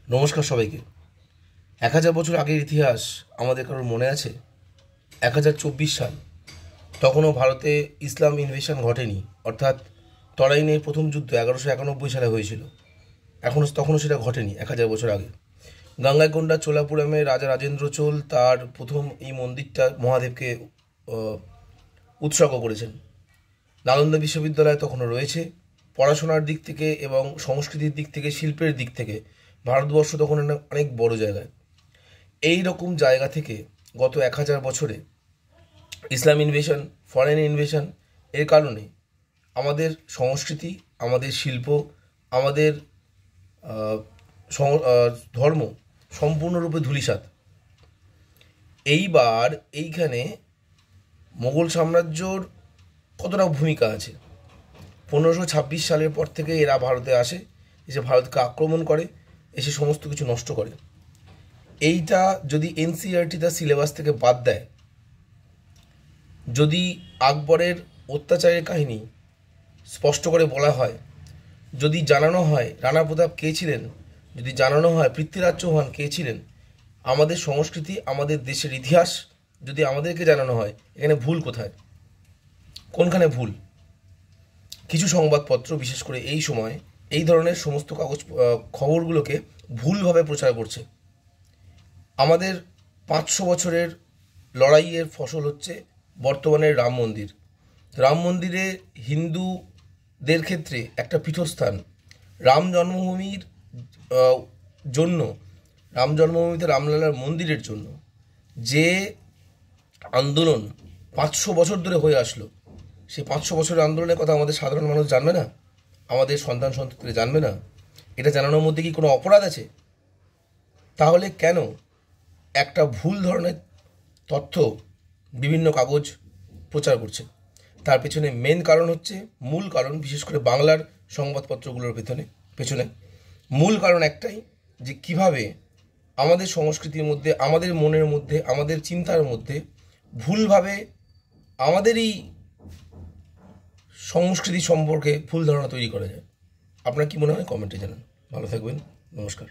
নমস্কার সবাইকে। 1000 বছর আগের ইতিহাস আমাদের কারোর মনে আছে? 1024 সাল, তখনও ভারতে ইসলাম ইনভেশন ঘটেনি, অর্থাৎ তরাইনের প্রথম যুদ্ধ 1191 সালে হয়েছিল। তখনও সেটা ঘটেনি 1000 বছর আগে। গঙ্গাইকোন্ডা চোলাপুরমে রাজা রাজেন্দ্র চোল তার প্রথম এই মন্দিরটা মহাদেবকে উৎসর্গ করেছেন। নালন্দা বিশ্ববিদ্যালয় তখনও রয়েছে। পড়াশোনার দিক থেকে এবং সংস্কৃতির দিক থেকে, শিল্পের দিক থেকে ভারতবর্ষ তখন অনেক বড় জায়গায়। এই রকম জায়গা থেকে গত 1000 বছরে ইসলাম ইনভেশন, ফরেন ইনভেশন এর কারণে আমাদের সংস্কৃতি, আমাদের শিল্প, আমাদের ধর্ম সম্পূর্ণরূপে ধূলিসাৎ। এইবার এইখানে মোগল সাম্রাজ্যর কতটা ভূমিকা আছে? 1526 সালের পর থেকে এরা ভারতে আসে, এসে ভারতকে আক্রমণ করে, এসে সমস্ত কিছু নষ্ট করে। এইটা যদি এনসিইআরটি তার সিলেবাস থেকে বাদ দেয়, যদি আকবরের অত্যাচারের কাহিনী স্পষ্ট করে বলা হয়, যদি জানানো হয় রানা প্রতাপ কে ছিলেন, যদি জানানো হয় পৃথ্বীরাজ চৌহান কে ছিলেন, আমাদের সংস্কৃতি, আমাদের দেশের ইতিহাস যদি আমাদেরকে জানানো হয়, এখানে ভুল কোথায়? কোনখানে ভুল? কিছু সংবাদপত্র বিশেষ করে এই সময় এই ধরনের সমস্ত খবরগুলোকে ভুলভাবে প্রচার করছে। আমাদের 500 বছরের লড়াইয়ের ফসল হচ্ছে বর্তমানের রাম মন্দির। রাম মন্দিরে হিন্দুদের ক্ষেত্রে একটা পীঠস্থান। রাম জন্মভূমির জন্য, রাম জন্মভূমিতে রামলালার মন্দিরের জন্য যে আন্দোলন 500 বছর ধরে হয়ে আসলো, সেই 500 বছরের আন্দোলনের কথা আমাদের সাধারণ মানুষ জানবে না? আমাদের সন্তান সন্ততিরা জানবে না? এটা জানানোর মধ্যে কি কোনো অপরাধ আছে? তাহলে কেন একটা ভুল ধরনের তথ্য বিভিন্ন কাগজ প্রচার করছে? তার পেছনে মেন কারণ হচ্ছে, মূল কারণ, বিশেষ করে বাংলার সংবাদপত্রগুলোর পেছনে মূল কারণ একটাই, যে কিভাবে আমাদের সংস্কৃতির মধ্যে, আমাদের মনের মধ্যে, আমাদের চিন্তার মধ্যে ভুলভাবে আমাদেরই সংস্কৃতি সম্পর্কে ভুল ধারণা তৈরি করা যায়। আপনার কি মনে হয়? কমেন্টে জানান। ভালো থাকবেন। নমস্কার।